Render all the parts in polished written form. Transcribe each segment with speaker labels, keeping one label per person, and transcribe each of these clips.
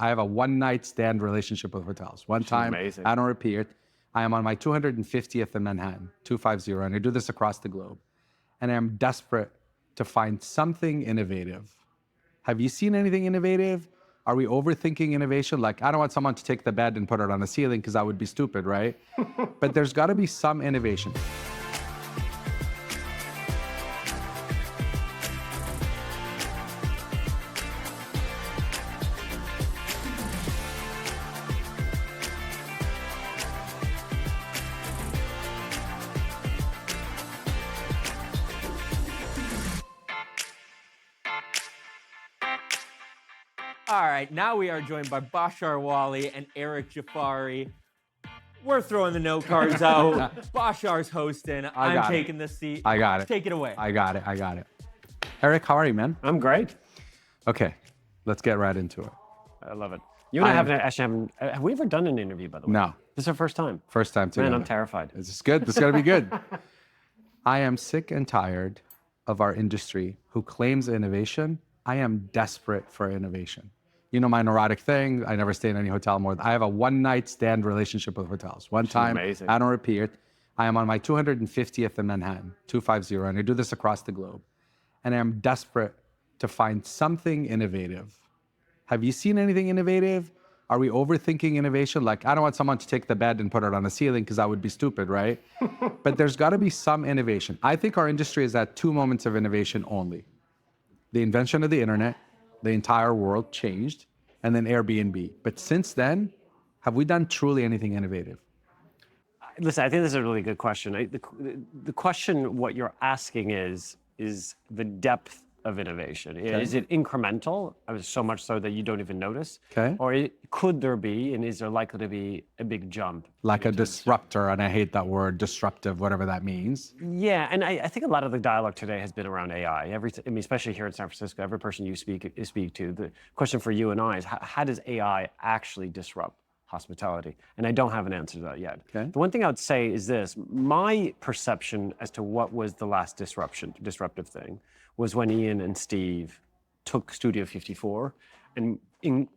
Speaker 1: I have a one-night stand relationship with hotels. One time,
Speaker 2: amazing.
Speaker 1: I don't repeat. I am on my 250th in Manhattan, 250, and I do this across the globe. And I'm desperate to find something innovative. Have you seen anything innovative? Are we overthinking innovation? Like, I don't want someone to take the bed and put it on the ceiling because that would be stupid, right? But there's got to be some innovation.
Speaker 3: All right, now we are joined by Bashar Wali and Eric Jafari. We're throwing the note cards out. Bashar's hosting. I'm taking the seat.
Speaker 1: I got it.
Speaker 3: Take it away.
Speaker 1: I got it. Eric, how are you, man?
Speaker 2: I'm great.
Speaker 1: Okay, let's get right into it.
Speaker 2: I love it. You and I haven't, have we ever done an interview, by the way?
Speaker 1: No.
Speaker 2: This is our first time.
Speaker 1: First time together.
Speaker 2: Man, I'm terrified.
Speaker 1: This is good. This is going to be good. I am sick and tired of our industry who claims innovation. I am desperate for innovation. You know my neurotic thing. I never stay in any hotel more. I have a one-night stand relationship with hotels. One time,
Speaker 2: amazing.
Speaker 1: I don't repeat. I am on my 250th in Manhattan, 250, and I do this across the globe. And I am desperate to find something innovative. Have you seen anything innovative? Are we overthinking innovation? Like, I don't want someone to take the bed and put it on the ceiling because that would be stupid, right? But there's got to be some innovation. I think our industry is at two moments of innovation only. The invention of the internet, the entire world changed, and then Airbnb. But since then, have we done truly anything innovative?
Speaker 2: Listen, I think this is a really good question. The question, what you're asking is the depth of innovation.
Speaker 1: Okay.
Speaker 2: Is it incremental, so much so that you don't even notice?
Speaker 1: Okay.
Speaker 2: Or could there be, and is there likely to be a big jump?
Speaker 1: Like a disruptor, and I hate that word, disruptive, whatever that means.
Speaker 2: Yeah, and I think a lot of the dialogue today has been around AI. I mean, especially here in San Francisco, every person you speak to, the question for you and I is how does AI actually disrupt hospitality? And I don't have an answer to that yet.
Speaker 1: Okay.
Speaker 2: The one thing I would say is this: my perception as to what was the last disruptive thing was when Ian and Steve took Studio 54 and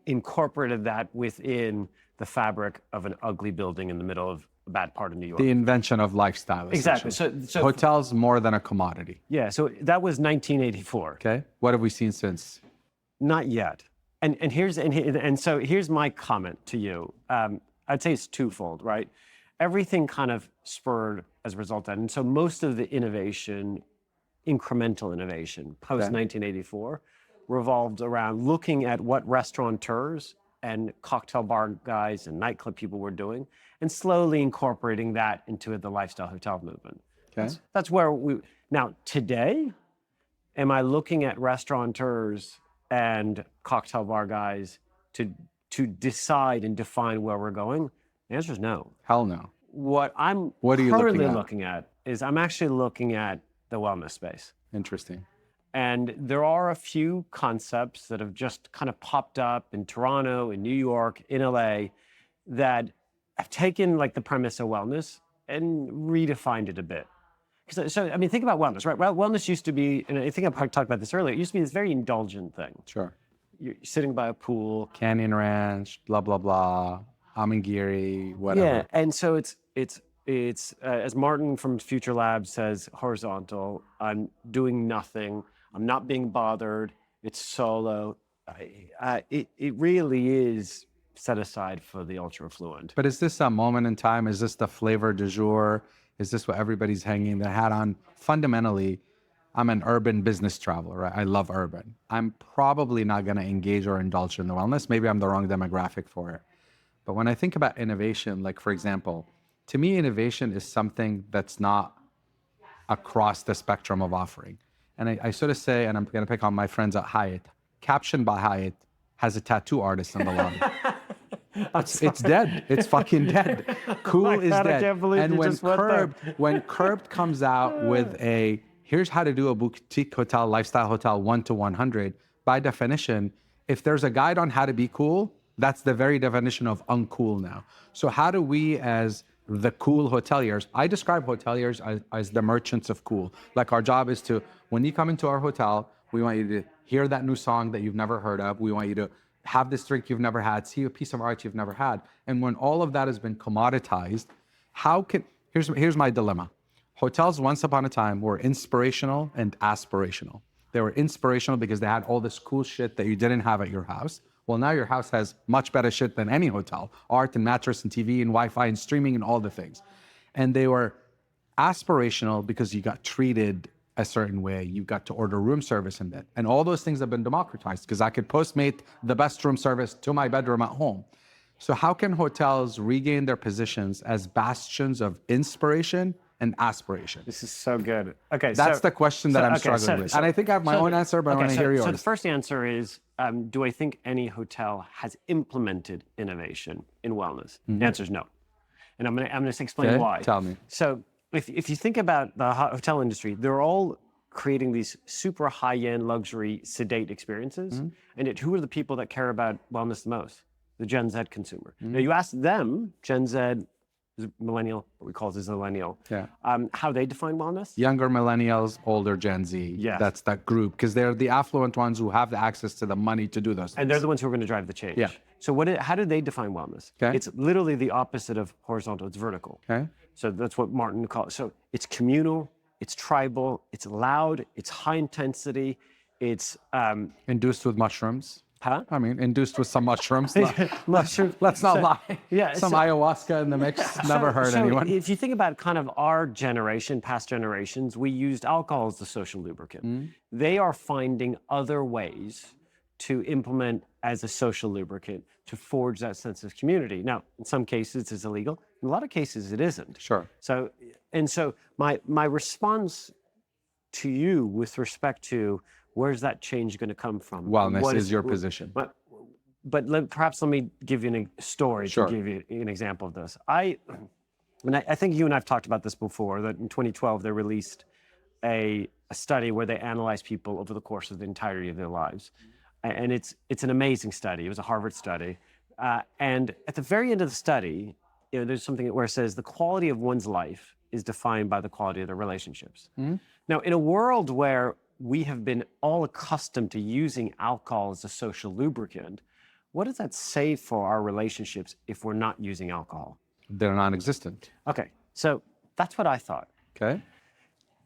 Speaker 2: incorporated that within the fabric of an ugly building in the middle of a bad part of New York.
Speaker 1: The invention of lifestyle,
Speaker 2: Exactly. So
Speaker 1: hotels more than a commodity.
Speaker 2: Yeah, so that was 1984.
Speaker 1: Okay. What have we seen since?
Speaker 2: Not yet. So here's my comment to you. I'd say it's twofold, right? Everything kind of spurred as a result of that. And so most of the innovation, incremental innovation, post-1984, revolved around looking at what restaurateurs and cocktail bar guys and nightclub people were doing and slowly incorporating that into the lifestyle hotel movement.
Speaker 1: Okay.
Speaker 2: That's where we... Now, today, am I looking at restaurateurs and cocktail bar guys to decide and define where we're going? The answer is no.
Speaker 1: Hell no.
Speaker 2: What I'm
Speaker 1: What are you
Speaker 2: currently
Speaker 1: looking at?
Speaker 2: is I'm actually looking at the wellness space.
Speaker 1: Interesting.
Speaker 2: And there are a few concepts that have just kind of popped up in Toronto, in New York, in LA, that have taken like the premise of wellness and redefined it a bit. So I mean, think about wellness, right? Well, wellness used to be, and I think I talked about this earlier, it used to be this very indulgent thing.
Speaker 1: Sure.
Speaker 2: You're sitting by a pool.
Speaker 1: Canyon Ranch, blah, blah, blah, Amangiri, whatever.
Speaker 2: Yeah, and so it's as Martin from Future Labs says, horizontal. I'm doing nothing. I'm not being bothered. It's solo. It really is set aside for the ultra affluent.
Speaker 1: But is this a moment in time? Is this the flavor du jour? Is this what everybody's hanging their hat on? Fundamentally, I'm an urban business traveler, right? I love urban. I'm probably not going to engage or indulge in the wellness. Maybe I'm the wrong demographic for it. But when I think about innovation, like for example, to me, innovation is something that's not across the spectrum of offering. And I sort of say, and I'm going to pick on my friends at Hyatt, Captioned by Hyatt has a tattoo artist in the lobby. It's dead. It's fucking dead. Cool is
Speaker 2: God,
Speaker 1: dead.
Speaker 2: I can't believe
Speaker 1: And
Speaker 2: you
Speaker 1: when
Speaker 2: just went there.
Speaker 1: when Curbed comes out with here's how to do a boutique hotel, lifestyle hotel, 1 to 100, by definition, if there's a guide on how to be cool, that's the very definition of uncool now. So how do we as the cool hoteliers, I describe hoteliers as the merchants of cool. Like our job is to, when you come into our hotel, we want you to hear that new song that you've never heard of. We want you to have this drink you've never had, see a piece of art you've never had. And when all of that has been commoditized, here's my dilemma. Hotels once upon a time were inspirational and aspirational. They were inspirational because they had all this cool shit that you didn't have at your house. Well, now your house has much better shit than any hotel, art and mattress and TV and Wi-Fi and streaming and all the things. And they were aspirational because you got treated a certain way. You got to order room service in bed. And all those things have been democratized because I could Postmate the best room service to my bedroom at home. So how can hotels regain their positions as bastions of inspiration and aspiration?
Speaker 2: This is so good. Okay,
Speaker 1: that's the question that I'm struggling with. And I think I have my own answer, but I want to hear yours.
Speaker 2: So the first answer is, do I think any hotel has implemented innovation in wellness? The answer is no. And I'm gonna explain why.
Speaker 1: Tell me.
Speaker 2: So if you think about the hotel industry, they're all creating these super high-end luxury sedate experiences. And yet who are the people that care about wellness the most? The Gen Z consumer. Now you ask them, Gen Z, millennial, what we call this millennial, how they define wellness.
Speaker 1: Younger millennials, older Gen Z.
Speaker 2: Yes.
Speaker 1: That's that group, because they're the affluent ones who have the access to the money to do those things.
Speaker 2: And they're the ones who are going to drive the change.
Speaker 1: Yeah.
Speaker 2: So how do they define wellness?
Speaker 1: Okay.
Speaker 2: It's literally the opposite of horizontal, it's vertical.
Speaker 1: Okay.
Speaker 2: So that's what Martin called it. So it's communal, it's tribal, it's loud, it's high intensity, it's...
Speaker 1: Induced with mushrooms.
Speaker 2: Huh?
Speaker 1: I mean, induced with some mushrooms.
Speaker 2: Mushroom.
Speaker 1: Let's not lie.
Speaker 2: Yeah,
Speaker 1: some ayahuasca in the mix. Never hurt anyone.
Speaker 2: If you think about kind of our generation, past generations, we used alcohol as the social lubricant. They are finding other ways to implement as a social lubricant to forge that sense of community. Now, in some cases, it's illegal. In a lot of cases, it isn't.
Speaker 1: Sure.
Speaker 2: So my response to you with respect to where's that change going to come from?
Speaker 1: Wellness is your position.
Speaker 2: But perhaps let me give you a story to give you an example of this. I think you and I have talked about this before, that in 2012 they released a study where they analyzed people over the course of the entirety of their lives. And it's an amazing study. It was a Harvard study. And at the very end of the study, there's something where it says the quality of one's life is defined by the quality of their relationships. Now, in a world where we have been all accustomed to using alcohol as a social lubricant, what does that say for our relationships if we're not using alcohol?
Speaker 1: They're non-existent.
Speaker 2: Okay, so that's what I thought.
Speaker 1: Okay.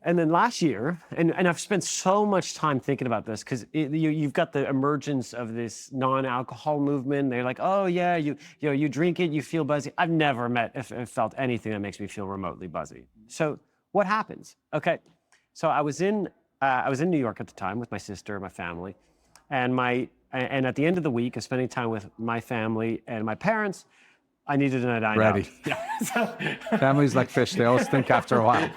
Speaker 2: And then last year, and I've spent so much time thinking about this because you've got the emergence of this non-alcohol movement. They're like, oh yeah, you drink it, you feel buzzy. I've never felt anything that makes me feel remotely buzzy. So what happens? Okay, so I was in New York at the time with my sister, my family, and at the end of the week of spending time with my family and my parents, I needed a night
Speaker 1: Ready.
Speaker 2: out.
Speaker 1: Families like fish, they all stink after a while.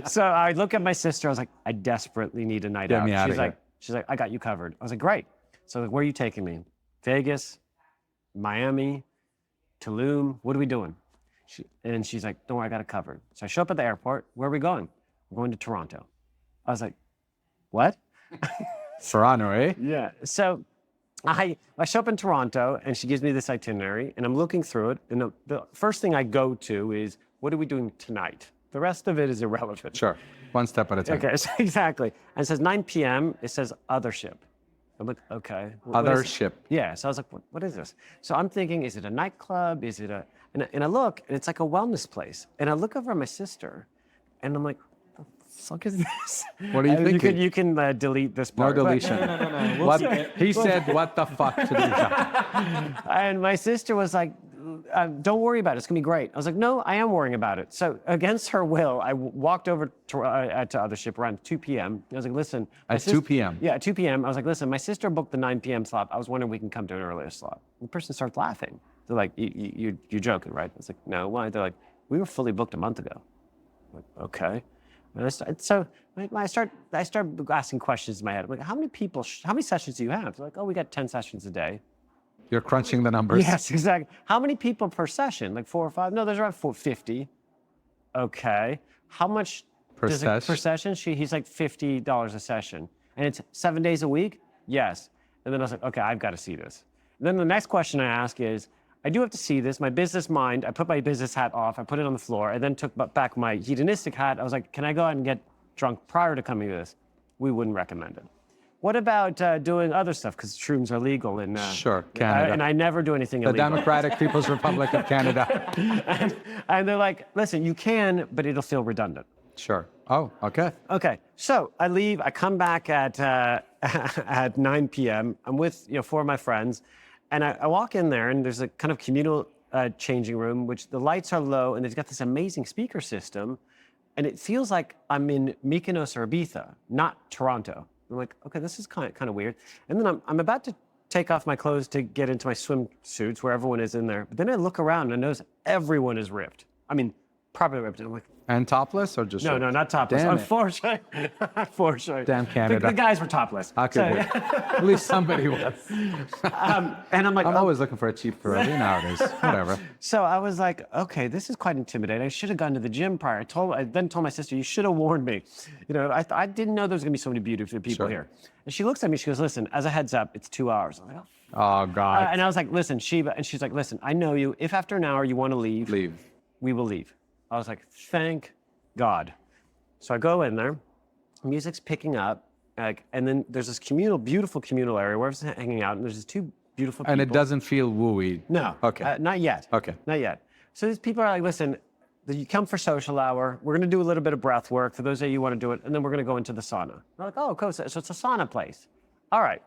Speaker 2: So I look at my sister, I was like, I desperately need a night out.
Speaker 1: Me out of here.
Speaker 2: She's like, I got you covered. I was like, great. So where are you taking me? Vegas, Miami, Tulum, what are we doing? And she's like, don't worry, I got it covered. So I show up at the airport, where are we going? We're going to Toronto. I was like, what?
Speaker 1: Toronto, eh?
Speaker 2: Yeah. So I show up in Toronto and she gives me this itinerary and I'm looking through it. And the first thing I go to is, what are we doing tonight? The rest of it is irrelevant.
Speaker 1: Sure. One step at a time.
Speaker 2: Okay, so exactly. And it says 9 p.m., it says other ship. I'm like, okay.
Speaker 1: Other ship.
Speaker 2: Yeah, so I was like, what is this? So I'm thinking, is it a nightclub? Is it and I look and it's like a wellness place. And I look over at my sister and I'm like, fuck is this?
Speaker 1: What are you thinking?
Speaker 2: You can delete this part.
Speaker 1: No deletion.
Speaker 3: No.
Speaker 1: He said, what the fuck to do that?
Speaker 2: And my sister was like, don't worry about it. It's going to be great. I was like, no, I am worrying about it. So against her will, I walked over to other ship around 2 p.m. I was like, listen.
Speaker 1: At 2 p.m.?
Speaker 2: Yeah, at 2 p.m. I was like, listen, my sister booked the 9 p.m. slot. I was wondering if we can come to an earlier slot. The person starts laughing. They're like, you're joking, right? I was like, no, why? They're like, we were fully booked a month ago. I'm like, okay. And I start asking questions in my head. I'm like, how many sessions do you have? They're like, oh, we got 10 sessions a day.
Speaker 1: You're crunching the numbers.
Speaker 2: Yes, exactly. How many people per session? Like 4 or 5? No, there's around 50. Okay. How much
Speaker 1: Per
Speaker 2: session? He's like $50 a session. And it's 7 days a week? Yes. And then I was like, okay, I've got to see this. And then the next question I ask is, I do have to see this. My business mind, I put my business hat off, I put it on the floor, I then took back my hedonistic hat. I was like, can I go out and get drunk prior to coming to this? We wouldn't recommend it. what about doing other stuff? Because shrooms are legal in
Speaker 1: Sure, Canada.
Speaker 2: and I never do anything
Speaker 1: The
Speaker 2: illegal.
Speaker 1: Democratic People's Republic of Canada.
Speaker 2: And they're like, listen, you can, but it'll feel redundant.
Speaker 1: Sure. Oh, okay.
Speaker 2: Okay, so I leave. I come back at at 9 p.m. I'm with 4 of my friends, and I walk in there, and there's a kind of communal changing room, which the lights are low, and they've got this amazing speaker system, and it feels like I'm in Mykonos or Ibiza, not Toronto. I'm like, okay, this is kind of weird. And then I'm about to take off my clothes to get into my swimsuits where everyone is in there, but then I look around and I notice everyone is ripped. I mean, properly ripped. And I'm like,
Speaker 1: And topless or just
Speaker 2: no,
Speaker 1: shorts?
Speaker 2: not topless.
Speaker 1: Damn it.
Speaker 2: Unfortunately, unfortunately.
Speaker 1: Damn Canada.
Speaker 2: The guys were topless.
Speaker 1: Okay, good. At least somebody was.
Speaker 2: And I'm like,
Speaker 1: I'm
Speaker 2: oh.
Speaker 1: always looking for a cheap Ferrari nowadays. Whatever.
Speaker 2: So I was like, okay, this is quite intimidating. I should have gone to the gym prior. I then told my sister, you should have warned me. I didn't know there was gonna be so many beautiful people
Speaker 1: Sure.
Speaker 2: here. And she looks at me, she goes, listen, as a heads up, it's 2 hours. I'm like, oh.
Speaker 1: Oh, God.
Speaker 2: And I was like, listen, Sheba, and she's like, listen, I know you. If after an hour you want to leave, we will leave. I was like, thank God. So I go in there, music's picking up, and then there's this beautiful communal area where everyone's hanging out, and there's these 2 beautiful people.
Speaker 1: And it doesn't feel wooey.
Speaker 2: No.
Speaker 1: Okay.
Speaker 2: Not yet.
Speaker 1: Okay.
Speaker 2: Not yet. So these people are like, listen, you come for social hour. We're going to do a little bit of breath work for those of you who want to do it, and then we're going to go into the sauna. They're like, oh, cool. So it's a sauna place. All right.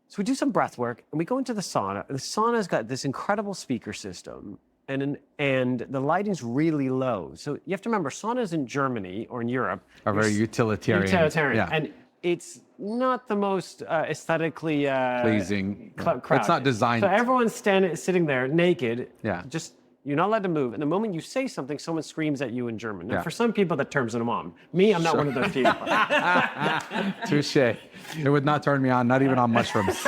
Speaker 2: So we do some breath work, and we go into the sauna. And the sauna's got this incredible speaker system, and the lighting's really low. So you have to remember, saunas in Germany or in Europe
Speaker 1: Are very utilitarian.
Speaker 2: utilitarian,
Speaker 1: Yeah.
Speaker 2: and it's not the most aesthetically
Speaker 1: Pleasing.
Speaker 2: crowd.
Speaker 1: It's not designed.
Speaker 2: So everyone's sitting there naked.
Speaker 1: Yeah.
Speaker 2: Just you're not allowed to move. And the moment you say something, someone screams at you in German. Now,
Speaker 1: Yeah.
Speaker 2: for some people, that turns them on. Me, I'm not one of those people.
Speaker 1: Touche. It would not turn me on, not even on mushrooms.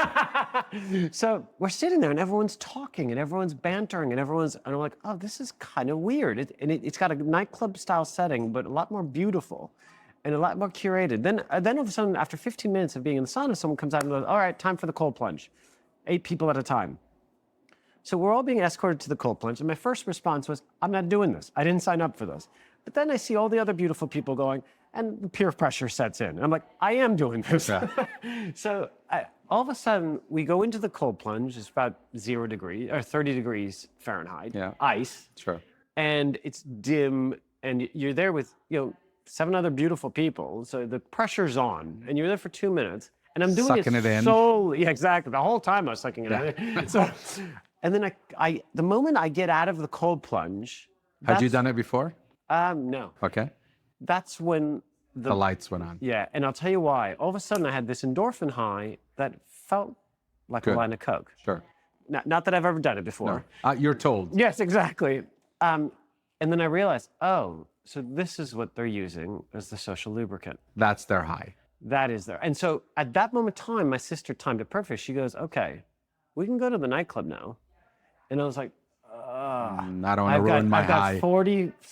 Speaker 2: So we're sitting there, and everyone's talking, and everyone's bantering, and I'm like, oh, this is kind of weird. It's got a nightclub style setting, but a lot more beautiful and a lot more curated. Then all of a sudden, after 15 minutes of being in the sauna, someone comes out and goes, all right, time for the cold plunge. 8 people at a time. So we're all being escorted to the cold plunge, and my first response was, I'm not doing this. I didn't sign up for this. But then I see all the other beautiful people going, and the peer pressure sets in. And I'm like, I am doing this.
Speaker 1: Yeah.
Speaker 2: So all of a sudden, we go into the cold plunge. It's about 0 degrees or 30 degrees Fahrenheit,
Speaker 1: Yeah.
Speaker 2: ice,
Speaker 1: Sure.
Speaker 2: and it's dim, and you're there with 7 other beautiful people. So the pressure's on, and you're there for 2 minutes. And I'm doing
Speaker 1: Sucking it in.
Speaker 2: solely, yeah, exactly. The whole time I was sucking it in. So, and then the moment I get out of the cold plunge,
Speaker 1: Had you done it before?
Speaker 2: no.
Speaker 1: Okay.
Speaker 2: That's when
Speaker 1: The lights went on.
Speaker 2: yeah, and I'll tell you why. All of a sudden, I had this endorphin high that felt like
Speaker 1: Good.
Speaker 2: a line of coke.
Speaker 1: Sure.
Speaker 2: Not that I've ever done it before.
Speaker 1: No. You're told.
Speaker 2: Yes, exactly. And then I realized, oh, so this is what they're using as the social lubricant.
Speaker 1: That's their high.
Speaker 2: That is there. And so at that moment in time, my sister timed it perfect. She goes, okay, we can go to the nightclub now. And I was like,
Speaker 1: I don't want to ruin my high.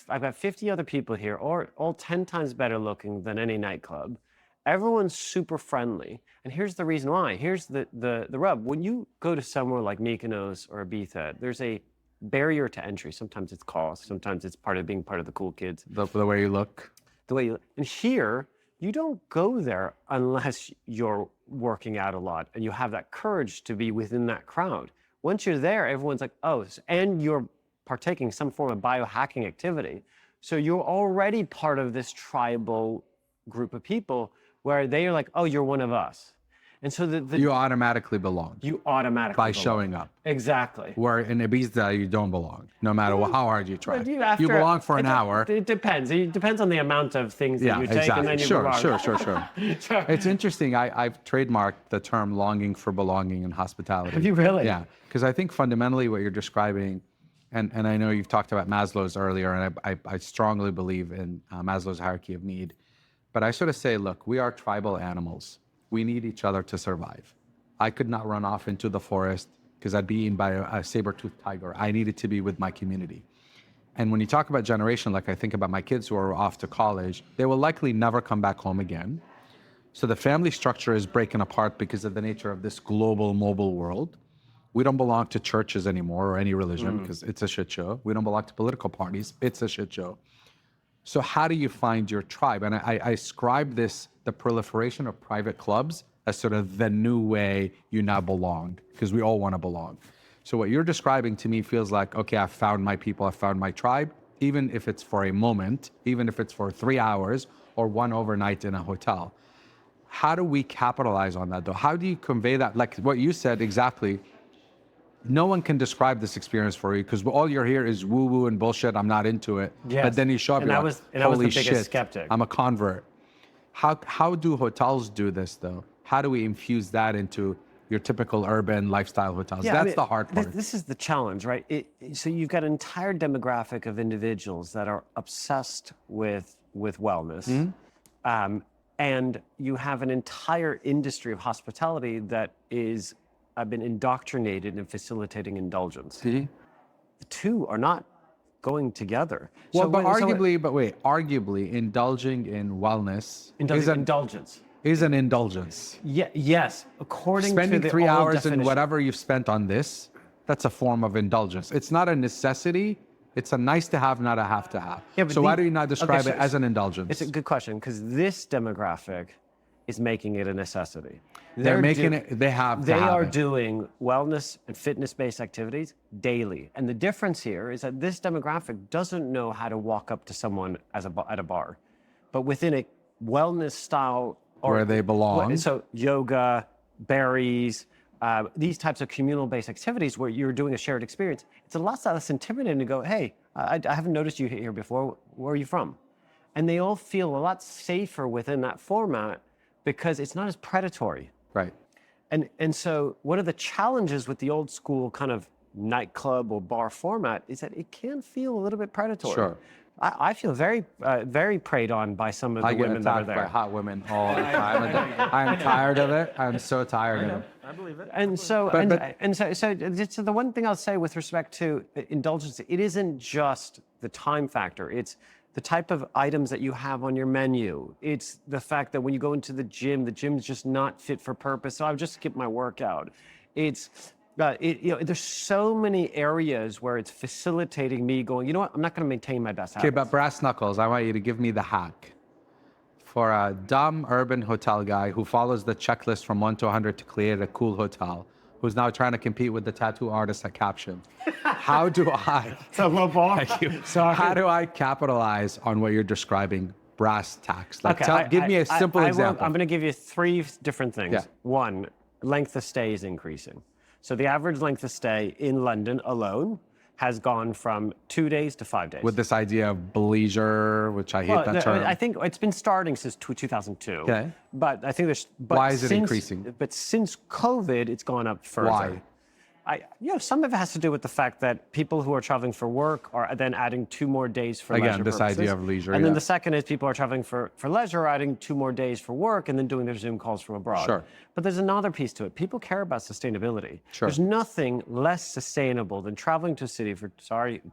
Speaker 2: I've got 50 other people here, all 10 times better looking than any nightclub. Everyone's super friendly. And here's the reason why. Here's the rub. When you go to somewhere like Mykonos or Ibiza, there's a barrier to entry. Sometimes it's cost. Sometimes it's part of being part of the cool kids.
Speaker 1: The way you look.
Speaker 2: And here, you don't go there unless you're working out a lot and you have that courage to be within that crowd. Once you're there, everyone's like, oh, and you're partaking some form of biohacking activity. So you're already part of this tribal group of people where they are like, oh, you're one of us. And so
Speaker 1: you automatically belong.
Speaker 2: You automatically
Speaker 1: by
Speaker 2: belong.
Speaker 1: showing up.
Speaker 2: Exactly.
Speaker 1: Where in Ibiza, you don't belong, no matter how hard you try.
Speaker 2: But
Speaker 1: You belong for an hour.
Speaker 2: It depends. It depends on the amount of things that you take, and then you belong.
Speaker 1: Sure. It's interesting. I've trademarked the term longing for belonging in hospitality.
Speaker 2: Have you really?
Speaker 1: Yeah, because I think fundamentally what you're describing, and I know you've talked about Maslow's earlier, and I strongly believe in Maslow's hierarchy of need. But I sort of say, look, we are tribal animals. We need each other to survive. I could not run off into the forest because I'd be eaten by a saber-toothed tiger. I needed to be with my community. And when you talk about generation, like I think about my kids who are off to college, they will likely never come back home again. So the family structure is breaking apart because of the nature of this global mobile world. We don't belong to churches anymore or any religion because it's a shit show. We don't belong to political parties. It's a shit show. So how do you find your tribe? And I ascribe this, the proliferation of private clubs, as sort of the new way you now belong, because we all want to belong. So what you're describing to me feels like, okay, I've found my people, I've found my tribe, even if it's for a moment, even if it's for 3 hours or one overnight in a hotel. How do we capitalize on that though? How do you convey that? Like what you said exactly, no one can describe this experience for you because all you're here is woo woo and bullshit. I'm not into it.
Speaker 2: Yes.
Speaker 1: But then you show up,
Speaker 2: And
Speaker 1: you're
Speaker 2: I
Speaker 1: like,
Speaker 2: was the
Speaker 1: holy
Speaker 2: biggest
Speaker 1: shit,
Speaker 2: skeptic.
Speaker 1: I'm a convert. How do hotels do this though? How do we infuse that into your typical urban lifestyle hotels?
Speaker 2: Yeah, I
Speaker 1: That's
Speaker 2: mean,
Speaker 1: the hard part.
Speaker 2: This is the challenge, right? So you've got an entire demographic of individuals that are obsessed with wellness. And you have an entire industry of hospitality that is been indoctrinated in facilitating indulgence. The two are not going together.
Speaker 1: Well, but arguably, indulging in wellness
Speaker 2: Indulgence.
Speaker 1: is an indulgence.
Speaker 2: Yeah, yes, according
Speaker 1: Spending
Speaker 2: to the
Speaker 1: 3
Speaker 2: old
Speaker 1: hours
Speaker 2: definition.
Speaker 1: in whatever you've spent on this, that's a form of indulgence. It's not a necessity. It's a nice to have, not a have to have.
Speaker 2: Yeah, but
Speaker 1: So why do you not describe
Speaker 2: so
Speaker 1: it as an indulgence?
Speaker 2: It's a good question because this demographic is making it a necessity.
Speaker 1: They're making it, they have to
Speaker 2: They
Speaker 1: have
Speaker 2: are
Speaker 1: it.
Speaker 2: doing wellness and fitness-based activities daily. And the difference here is that this demographic doesn't know how to walk up to someone at a bar. But within a wellness style
Speaker 1: Where they belong.
Speaker 2: So yoga, berries, these types of communal-based activities where you're doing a shared experience, it's a lot less intimidating to go, hey, I haven't noticed you here before. Where are you from? And they all feel a lot safer within that format because it's not as predatory.
Speaker 1: Right.
Speaker 2: And so one of the challenges with the old school kind of nightclub or bar format is that it can feel a little bit predatory.
Speaker 1: Sure.
Speaker 2: I feel very preyed on by some of the
Speaker 1: I get
Speaker 2: women that are
Speaker 1: attacked by
Speaker 2: there.
Speaker 1: hot women all the time. I'm tired of it. I'm so tired of it.
Speaker 3: I believe it.
Speaker 2: And so, so the one thing I'll say with respect to indulgence, it isn't just the time factor. It's the type of items that you have on your menu. It's the fact that when you go into the gym's just not fit for purpose. So I've just skipped my workout. It's there's so many areas where it's facilitating me going, you know what, I'm not going to maintain my best habits.
Speaker 1: Okay, but brass knuckles, I want you to give me the hack. For a dumb urban hotel guy who follows the checklist from 1 to 100 to create a cool hotel, who's now trying to compete with the tattoo artist at Caption, how do I...
Speaker 2: It's a low bar.
Speaker 1: Thank you.
Speaker 2: Sorry.
Speaker 1: How do I capitalize on what you're describing, brass tacks? Like,
Speaker 2: Okay,
Speaker 1: give me a simple example.
Speaker 2: I'm going to give you 3 different things.
Speaker 1: Yeah.
Speaker 2: One, length of stay is increasing. So the average length of stay in London alone has gone from 2 days to 5 days.
Speaker 1: With this idea of bleisure, which I hate that term.
Speaker 2: I think it's been starting since 2002.
Speaker 1: Okay.
Speaker 2: But I think there's... But
Speaker 1: Why is it increasing?
Speaker 2: But since COVID, it's gone up further.
Speaker 1: Why?
Speaker 2: Some of it has to do with the fact that people who are traveling for work are then adding 2 more days for leisure
Speaker 1: Again, this
Speaker 2: purposes.
Speaker 1: idea of leisure,
Speaker 2: And then
Speaker 1: yeah.
Speaker 2: the second is people are traveling for leisure, adding 2 more days for work, and then doing their Zoom calls from abroad.
Speaker 1: Sure.
Speaker 2: But there's another piece to it. People care about sustainability.
Speaker 1: Sure.
Speaker 2: There's nothing less sustainable than traveling to a city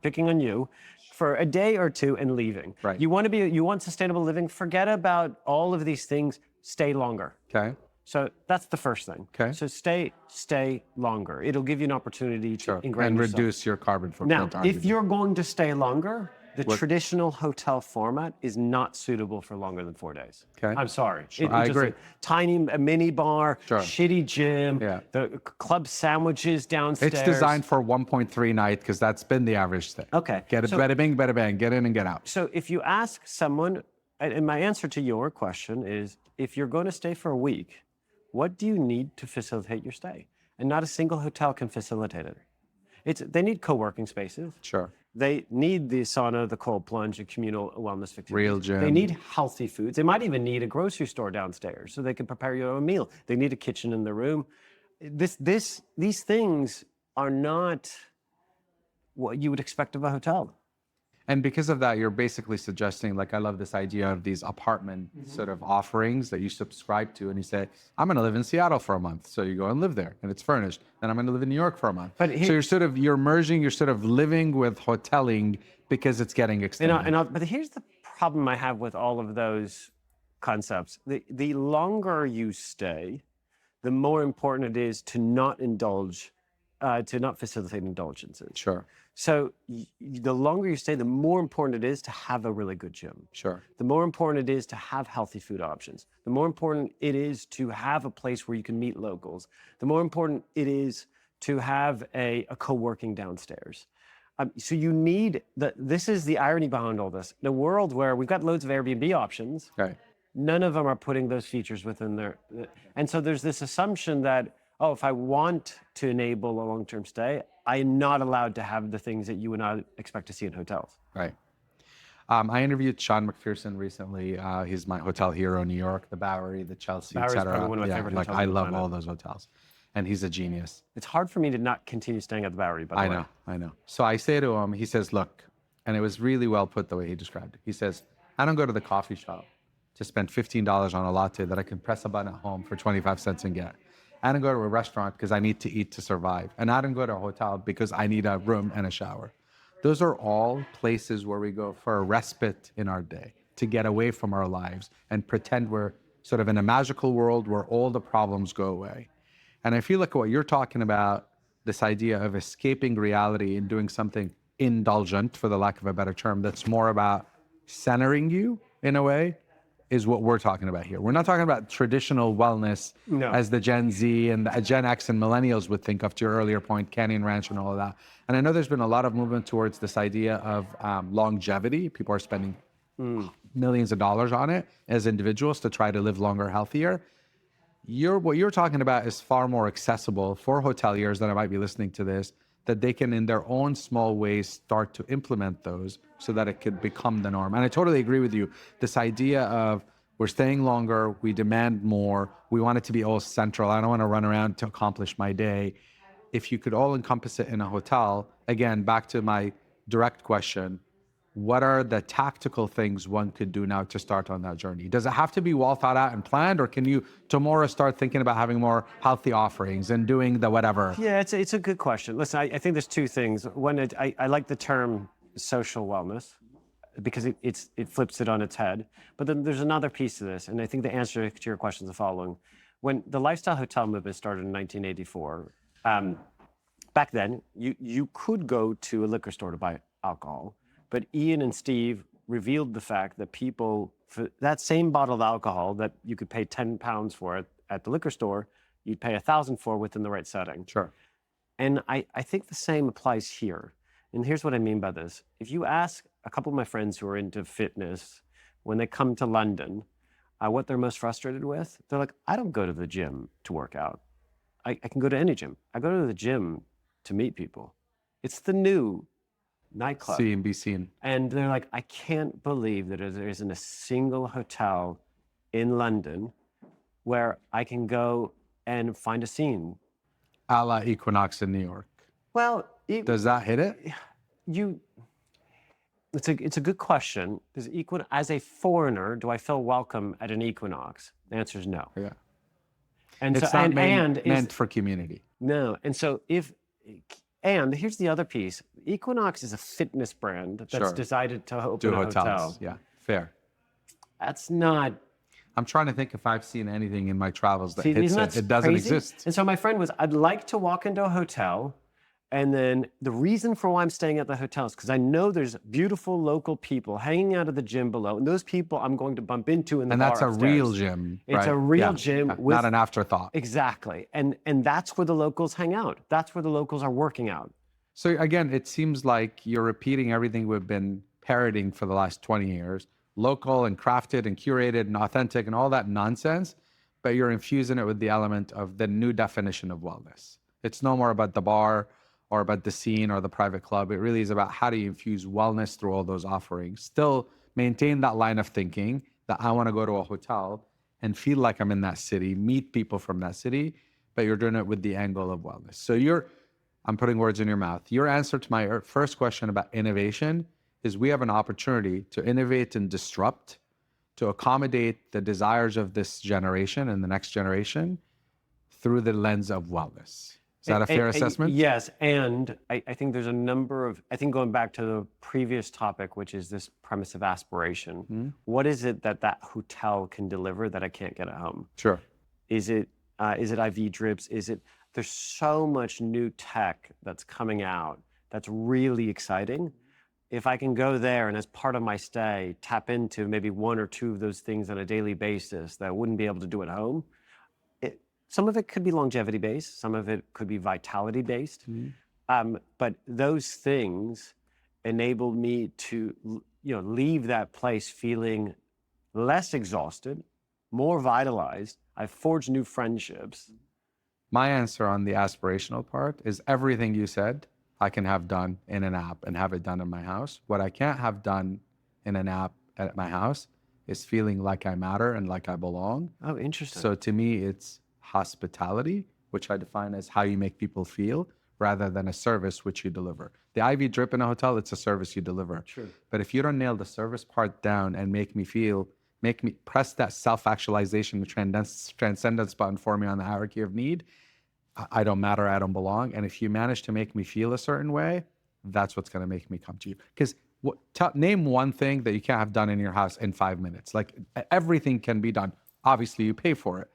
Speaker 2: picking on you, for a day or 2 and leaving.
Speaker 1: Right.
Speaker 2: You want sustainable living, forget about all of these things, stay longer.
Speaker 1: Okay.
Speaker 2: So that's the first thing.
Speaker 1: Okay.
Speaker 2: So stay longer. It'll give you an opportunity to ingrain
Speaker 1: And
Speaker 2: yourself.
Speaker 1: reduce your carbon footprint.
Speaker 2: Now, if
Speaker 1: arguably.
Speaker 2: you're going to stay longer, the traditional hotel format is not suitable for longer than 4 days.
Speaker 1: Okay.
Speaker 2: I'm sorry.
Speaker 1: I agree.
Speaker 2: A mini bar,
Speaker 1: Sure.
Speaker 2: shitty gym,
Speaker 1: Yeah.
Speaker 2: the club sandwiches downstairs.
Speaker 1: It's designed for 1.3 night because that's been the average stay.
Speaker 2: Okay.
Speaker 1: Get it,
Speaker 2: So-
Speaker 1: bada bang, get in and get out.
Speaker 2: So if you ask someone, and my answer to your question is, if you're going to stay for a week, what do you need to facilitate your stay? And not a single hotel can facilitate it. They need co-working spaces.
Speaker 1: Sure.
Speaker 2: They need the sauna, the cold plunge, and communal wellness activities.
Speaker 1: Real gym.
Speaker 2: They need healthy foods. They might even need a grocery store downstairs so they can prepare your own meal. They need a kitchen in the room. These things are not what you would expect of a hotel.
Speaker 1: And because of that, you're basically suggesting, like, I love this idea of these apartment sort of offerings that you subscribe to. And you say, I'm going to live in Seattle for a month. So you go and live there and it's furnished. Then I'm going to live in New York for a month.
Speaker 2: But
Speaker 1: So you're merging, you're sort of living with hoteling because it's getting extended.
Speaker 2: But here's the problem I have with all of those concepts. The longer you stay, the more important it is to not indulge to not facilitate indulgences.
Speaker 1: Sure.
Speaker 2: So the longer you stay, the more important it is to have a really good gym.
Speaker 1: Sure.
Speaker 2: The more important it is to have healthy food options. The more important it is to have a place where you can meet locals. The more important it is to have a co-working downstairs. So you need this is the irony behind all this. In a world where we've got loads of Airbnb options,
Speaker 1: Right.
Speaker 2: none of them are putting those features within their. And so there's this assumption that, oh, if I want to enable a long-term stay, I am not allowed to have the things that you and I expect to see in hotels.
Speaker 1: Right. I interviewed Sean McPherson recently. He's my hotel hero in New York, the Bowery, the Chelsea,
Speaker 2: Bowery's
Speaker 1: etc.
Speaker 2: probably one of my favorite
Speaker 1: like
Speaker 2: hotels
Speaker 1: I
Speaker 2: on the
Speaker 1: love
Speaker 2: planet.
Speaker 1: all those hotels, and he's a genius.
Speaker 2: It's hard for me to not continue staying at the Bowery, by the way.
Speaker 1: I know. So I say to him, he says, look, and it was really well put the way he described it. He says, I don't go to the coffee shop to spend $15 on a latte that I can press a button at home for 25 cents and get. I don't go to a restaurant because I need to eat to survive. And I don't go to a hotel because I need a room and a shower. Those are all places where we go for a respite in our day, to get away from our lives and pretend we're sort of in a magical world where all the problems go away. And if you look at what you're talking about, this idea of escaping reality and doing something indulgent, for the lack of a better term, that's more about centering you in a way, is what we're talking about here. We're not talking about traditional wellness as the Gen Z and the Gen X and millennials would think of, to your earlier point, Canyon Ranch and all of that. And I know there's been a lot of movement towards this idea of longevity. People are spending millions of dollars on it as individuals to try to live longer, healthier. What you're talking about is far more accessible for hoteliers that might be listening to this, that they can, in their own small ways, start to implement those so that it could become the norm. And I totally agree with you. This idea of we're staying longer, we demand more, we want it to be all central. I don't want to run around to accomplish my day. If you could all encompass it in a hotel, again, back to my direct question, what are the tactical things one could do now to start on that journey? Does it have to be well thought out and planned, or can you tomorrow start thinking about having more healthy offerings and doing the whatever?
Speaker 2: Yeah, it's a good question. Listen, I think there's two things. One, I like the term social wellness because it flips it on its head. But then there's another piece to this, and I think the answer to your question is the following. When the lifestyle hotel movement started in 1984, back then, you could go to a liquor store to buy alcohol. But Ian and Steve revealed the fact that people, for that same bottle of alcohol that you could pay £10 for at the liquor store, you'd pay $1,000 for within the right setting.
Speaker 1: Sure.
Speaker 2: And I think the same applies here. And here's what I mean by this. If you ask a couple of my friends who are into fitness, when they come to London, what they're most frustrated with, they're like, I don't go to the gym to work out. I can go to any gym. I go to the gym to meet people. It's the new nightclub.
Speaker 1: See and be seen.
Speaker 2: And they're like, I can't believe that there isn't a single hotel in London where I can go and find a scene.
Speaker 1: A la Equinox in New York.
Speaker 2: Well,
Speaker 1: Does that hit it?
Speaker 2: it's a good question. As a foreigner, do I feel welcome at an Equinox? The answer is no.
Speaker 1: Yeah.
Speaker 2: And
Speaker 1: It's
Speaker 2: so,
Speaker 1: not
Speaker 2: and
Speaker 1: meant for community.
Speaker 2: no. And so and here's the other piece. Equinox is a fitness brand that's
Speaker 1: Sure.
Speaker 2: decided to open
Speaker 1: Do
Speaker 2: a
Speaker 1: hotels.
Speaker 2: hotel.
Speaker 1: Yeah, fair.
Speaker 2: That's not.
Speaker 1: I'm trying to think if I've seen anything in my travels that
Speaker 2: See,
Speaker 1: hits
Speaker 2: isn't
Speaker 1: it.
Speaker 2: that
Speaker 1: It doesn't
Speaker 2: crazy?
Speaker 1: exist.
Speaker 2: And so my friend was, I'd like to walk into a hotel, and then the reason for why I'm staying at the hotel is because I know there's beautiful local people hanging out at the gym below, and those people I'm going to bump into in the
Speaker 1: And
Speaker 2: bar
Speaker 1: that's a
Speaker 2: upstairs.
Speaker 1: real gym.
Speaker 2: It's
Speaker 1: right?
Speaker 2: a real
Speaker 1: Yeah,
Speaker 2: gym
Speaker 1: yeah,
Speaker 2: with
Speaker 1: not an afterthought.
Speaker 2: exactly, and that's where the locals hang out. That's where the locals are working out.
Speaker 1: So again, it seems like you're repeating everything we've been parroting for the last 20 years, local and crafted and curated and authentic and all that nonsense, but you're infusing it with the element of the new definition of wellness. It's no more about the bar or about the scene or the private club. It really is about how do you infuse wellness through all those offerings. Still maintain that line of thinking that I want to go to a hotel and feel like I'm in that city, meet people from that city, but you're doing it with the angle of wellness. So I'm putting words in your mouth. Your answer to my first question about innovation is we have an opportunity to innovate and disrupt, to accommodate the desires of this generation and the next generation through the lens of wellness. Is that a fair assessment?
Speaker 2: Yes, and I think there's a number of, I think going back to the previous topic, which is this premise of aspiration, what is it that hotel can deliver that I can't get at home?
Speaker 1: Sure.
Speaker 2: Is it IV drips? Is it there's so much new tech that's coming out that's really exciting. If I can go there and as part of my stay, tap into maybe one or two of those things on a daily basis that I wouldn't be able to do at home, some of it could be longevity based, some of it could be vitality based. But those things enabled me to, leave that place feeling less exhausted, more vitalized. I forged new friendships.
Speaker 1: My answer on the aspirational part is everything you said, I can have done in an app and have it done in my house. What I can't have done in an app at my house is feeling like I matter and like I belong.
Speaker 2: Oh, interesting.
Speaker 1: So to me, it's hospitality, which I define as how you make people feel, rather than a service which you deliver. The IV drip in a hotel, it's a service you deliver.
Speaker 2: True.
Speaker 1: But if you don't nail the service part down and make me press that self-actualization, transcendence button for me on the hierarchy of need, I don't matter, I don't belong. And if you manage to make me feel a certain way, that's what's going to make me come to you. Because name one thing that you can't have done in your house in 5 minutes. Like everything can be done. Obviously, you pay for it.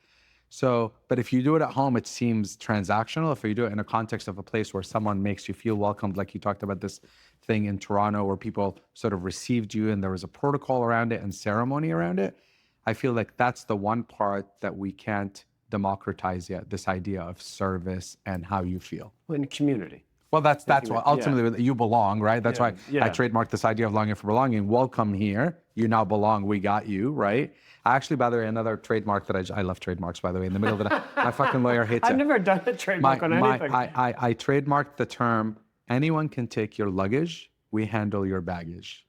Speaker 1: So, but if you do it at home, it seems transactional. If you do it in a context of a place where someone makes you feel welcomed, like you talked about this thing in Toronto where people sort of received you and there was a protocol around it and ceremony around it, I feel like that's the one part that we can't democratize yet, this idea of service and how you feel.
Speaker 2: Well, in community.
Speaker 1: Well, that's what ultimately you belong, right? That's why I trademarked this idea of longing for belonging. Welcome here. You now belong. We got you, right? I actually, by the way, another trademark that I love trademarks, by the way, in the middle of it. My fucking lawyer hates it.
Speaker 2: I've never done a trademark on anything.
Speaker 1: I trademarked the term, anyone can take your luggage. We handle your baggage.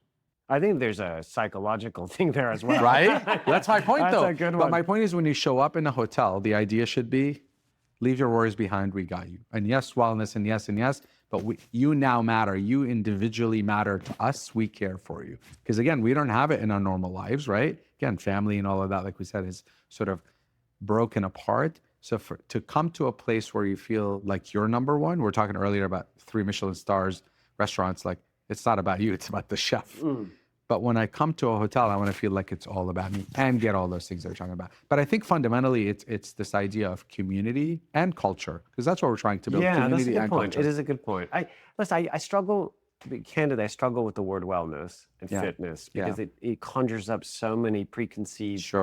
Speaker 2: I think there's a psychological thing there as well.
Speaker 1: Right? That's my point, though.
Speaker 2: That's a good one.
Speaker 1: But my point is when you show up in a hotel, the idea should be, leave your worries behind, we got you. And yes, wellness, and yes, but you now matter. You individually matter to us. We care for you. Because again, we don't have it in our normal lives, right? Again, family and all of that, like we said, is sort of broken apart. So to come to a place where you feel like you're number one, we're talking earlier about 3 Michelin stars restaurants, like it's not about you, it's about the chef. But when I come to a hotel, I want to feel like it's all about me and get all those things they're talking about. But I think fundamentally, it's this idea of community and culture, because that's what we're trying to build.
Speaker 2: Yeah,
Speaker 1: community
Speaker 2: that's a good
Speaker 1: and
Speaker 2: point.
Speaker 1: culture.
Speaker 2: It is a good point. I struggle, to be candid, I struggle with the word wellness and fitness because it conjures up so many preconceived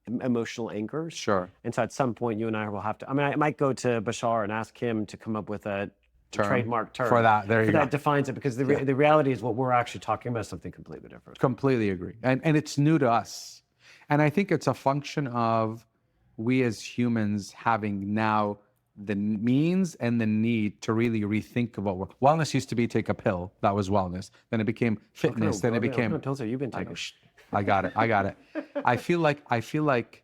Speaker 2: emotional anchors.
Speaker 1: Sure.
Speaker 2: And so at some point, you and I will have to, I might go to Bashar and ask him to come up with a trademark term
Speaker 1: for that. There you go.
Speaker 2: That defines it, because the reality is what we're actually talking about is something completely different.
Speaker 1: Completely agree. And it's new to us. And I think it's a function of we as humans having now the means and the need to really rethink of what wellness used to be. Take a pill. That was wellness. Then it became fitness. Then it became.
Speaker 2: What pills have you been taking?
Speaker 1: I got it. I feel like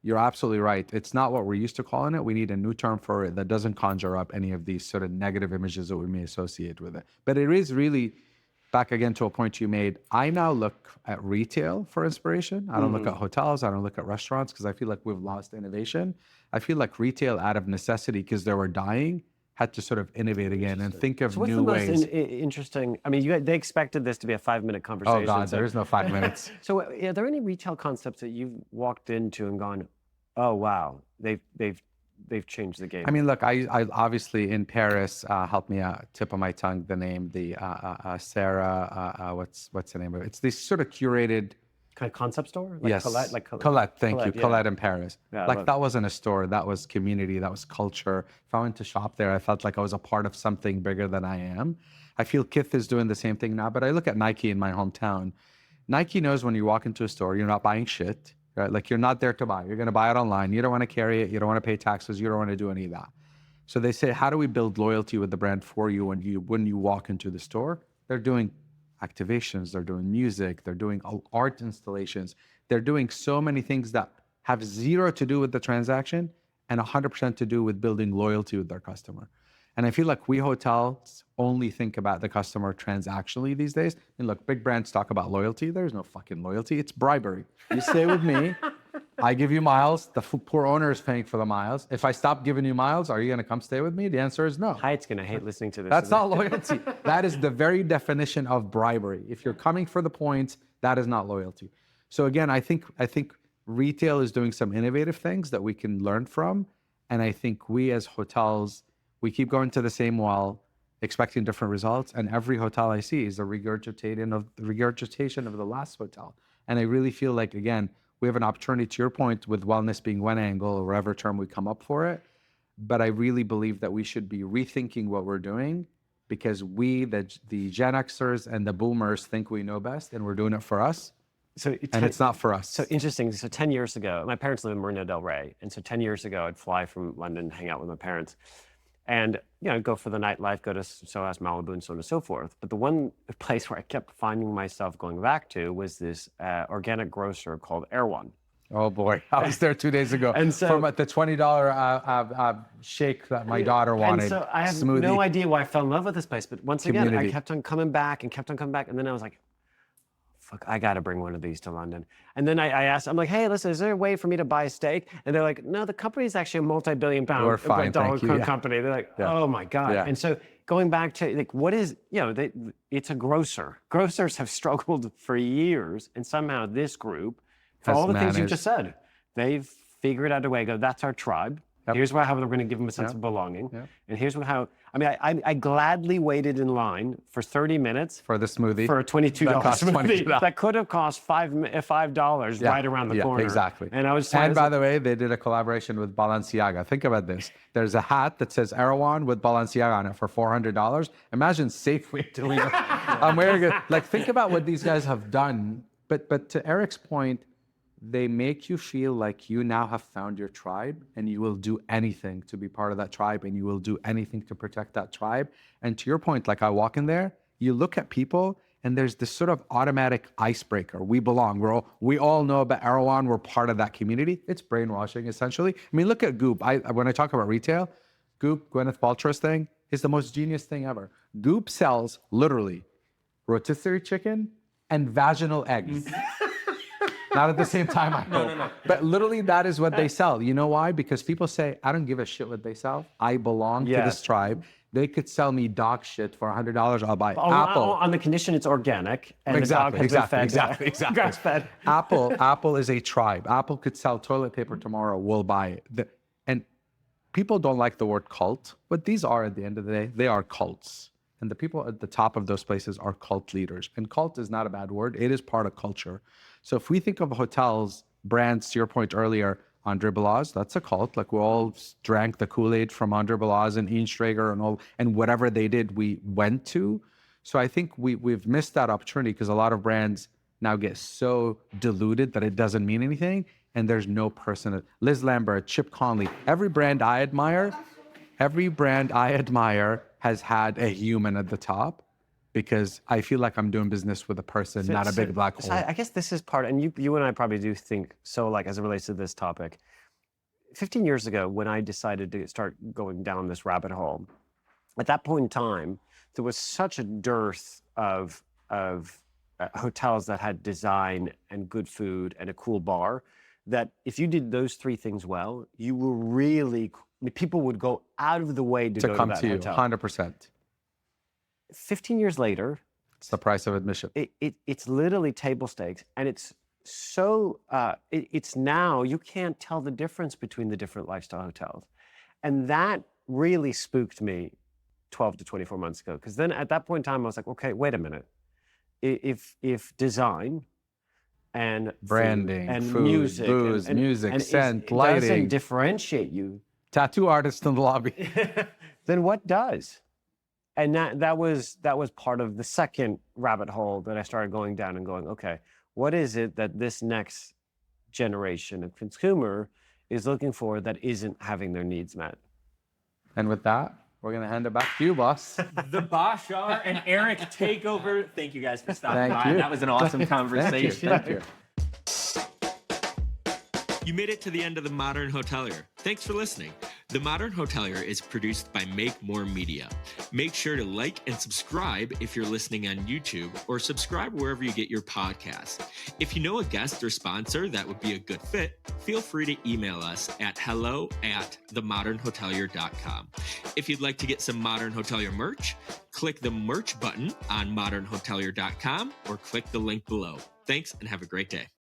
Speaker 1: you're absolutely right. It's not what we're used to calling it. We need a new term for it that doesn't conjure up any of these sort of negative images that we may associate with it. But it is really, back again to a point you made, I now look at retail for inspiration. I don't look at hotels. I don't look at restaurants because I feel like we've lost innovation. I feel like retail, out of necessity, because they were dying, had to sort of innovate again and think of new ways.
Speaker 2: What's the most interesting? I mean, they expected this to be a 5-minute conversation.
Speaker 1: Oh God, there is no 5 minutes.
Speaker 2: So, are there any retail concepts that you've walked into and gone, "Oh wow, they've changed the game"?
Speaker 1: I mean, look, I obviously in Paris, help me out, tip of my tongue, the name, the Sarah, what's the name of it? It's this sort of curated.
Speaker 2: Kind of concept store?
Speaker 1: Yes. Colette, thank you. Colette in Paris. Yeah, like that wasn't a store, that was community, that was culture. If I went to shop there, I felt like I was a part of something bigger than I am. I feel Kith is doing the same thing now, but I look at Nike in my hometown. Nike knows when you walk into a store, you're not buying shit, right? Like you're not there to buy. You're going to buy it online. You don't want to carry it. You don't want to pay taxes. You don't want to do any of that. So they say, how do we build loyalty with the brand for you when you walk into the store? They're doing activations, they're doing music, they're doing art installations, they're doing so many things that have zero to do with the transaction and 100% to do with building loyalty with their customer. And I feel like we hotels only think about the customer transactionally these days. And look, big brands talk about loyalty. There's no fucking loyalty. It's bribery. You stay with me, I give you miles. The poor owner is paying for the miles. If I stop giving you miles, are you going to come stay with me? The answer is no.
Speaker 2: Hyatt's going to hate listening to this.
Speaker 1: That's not loyalty. That is the very definition of bribery. If you're coming for the points, that is not loyalty. So again, I think retail is doing some innovative things that we can learn from. And I think we as hotels, we keep going to the same well, expecting different results. And every hotel I see is a regurgitation of the last hotel. And I really feel like, again, we have an opportunity, to your point, with wellness being one angle or whatever term we come up for it. But I really believe that we should be rethinking what we're doing, because we, the Gen Xers and the boomers, think we know best, and we're doing it for us. And it's not for us.
Speaker 2: So interesting. So 10 years ago, my parents live in Marina del Rey. And so 10 years ago, I'd fly from London, hang out with my parents. And, go for the nightlife, go to Soas, Malibu, and so on and so forth. But the one place where I kept finding myself going back to was this organic grocer called Erewhon.
Speaker 1: Oh boy, I was there 2 days ago.
Speaker 2: And so,
Speaker 1: for the $20 shake that my daughter wanted.
Speaker 2: And so I have
Speaker 1: smoothie.
Speaker 2: no idea why I fell in love with this place. But once again, I
Speaker 1: Community.
Speaker 2: kept on coming back. And then I was like, fuck, I got to bring one of these to London. And then I asked, I'm like, hey, listen, is there a way for me to buy a steak? And they're like, no, the company is actually a multi-billion pound
Speaker 1: We're fine,
Speaker 2: dollar
Speaker 1: thank you. Yeah.
Speaker 2: company. They're like, oh my God.
Speaker 1: Yeah.
Speaker 2: And so going back to like, what is, it's a grocer. Grocers have struggled for years. And somehow this group, for
Speaker 1: Has
Speaker 2: all the things you
Speaker 1: managed.
Speaker 2: just said, they've figured out a way, that's our tribe.
Speaker 1: Yep.
Speaker 2: Here's how we're going to give them a sense of belonging.
Speaker 1: Yep.
Speaker 2: And here's I gladly waited in line for 30 minutes
Speaker 1: for the smoothie.
Speaker 2: for a $22
Speaker 1: That cost
Speaker 2: smoothie.
Speaker 1: $22.
Speaker 2: That could have cost $5 right around the corner.
Speaker 1: Exactly.
Speaker 2: And I was
Speaker 1: And by the way, they did a collaboration with Balenciaga. Think about this. There's a hat that says Erewhon with Balenciaga on it for $400. Imagine Safeway doing it. I'm wearing it. Like, think about what these guys have done. But to Eric's point, they make you feel like you now have found your tribe, and you will do anything to be part of that tribe, and you will do anything to protect that tribe. And to your point, like, I walk in there, you look at people, and there's this sort of automatic icebreaker. We belong. We all know about Erewhon. We're part of that community. It's brainwashing, essentially. I mean, look at Goop. When I talk about retail, Goop, Gwyneth Paltrow's thing, is the most genius thing ever. Goop sells literally rotisserie chicken and vaginal eggs. Not at the same time, I hope.
Speaker 3: No.
Speaker 1: But literally, that is what they sell. You know why? Because people say, I don't give a shit what they sell. I belong to this tribe. They could sell me dog shit for $100. I'll buy Apple.
Speaker 2: On the condition it's organic. And
Speaker 1: Exactly.
Speaker 2: Grass fed.
Speaker 1: Apple is a tribe. Apple could sell toilet paper tomorrow. We'll buy it. And people don't like the word cult, but these are, at the end of the day, they are cults. And the people at the top of those places are cult leaders. And cult is not a bad word. It is part of culture. So if we think of hotels, brands, to your point earlier, Andre Balaz, that's a cult. Like, we all drank the Kool-Aid from Andre Balaz and Ian Strager and whatever they did, we went to. So I think we've missed that opportunity, because a lot of brands now get so diluted that it doesn't mean anything. And there's no person. Liz Lambert, Chip Conley, every brand I admire has had a human at the top, because I feel like I'm doing business with a person, not a big black hole.
Speaker 2: So I guess this is part, and you and I probably do think so, like, as it relates to this topic. 15 years ago, when I decided to start going down this rabbit hole, at that point in time, there was such a dearth of hotels that had design and good food and a cool bar, that if you did those three things well, you were really, people would go out of the way to go
Speaker 1: come
Speaker 2: to that
Speaker 1: to you,
Speaker 2: hotel.
Speaker 1: 100%.
Speaker 2: 15 years later,
Speaker 1: It's the price of admission.
Speaker 2: it's literally table stakes, and it's so it's now you can't tell the difference between the different lifestyle hotels, and that really spooked me 12 to 24 months ago, because then at that point in time I was like, okay, wait a minute, if design and
Speaker 1: Branding,
Speaker 2: and
Speaker 1: food,
Speaker 2: music,
Speaker 1: booze, music, scent, lighting,
Speaker 2: doesn't differentiate you,
Speaker 1: tattoo artist in the lobby.
Speaker 2: then what does? And that was part of the second rabbit hole that I started going down and going, okay, what is it that this next generation of consumer is looking for that isn't having their needs met?
Speaker 1: And with that, we're going to hand it back to you, boss.
Speaker 3: The Bashar and Eric takeover. Thank you guys for stopping
Speaker 1: Thank
Speaker 3: by.
Speaker 1: you.
Speaker 3: That was an awesome conversation.
Speaker 1: Thank you.
Speaker 4: You made it to the end of The Modern Hotelier. Thanks for listening. The Modern Hotelier is produced by Make More Media. Make sure to like and subscribe if you're listening on YouTube, or subscribe wherever you get your podcasts. If you know a guest or sponsor that would be a good fit, feel free to email us at hello@themodernhotelier.com. If you'd like to get some Modern Hotelier merch, click the merch button on modernhotelier.com or click the link below. Thanks and have a great day.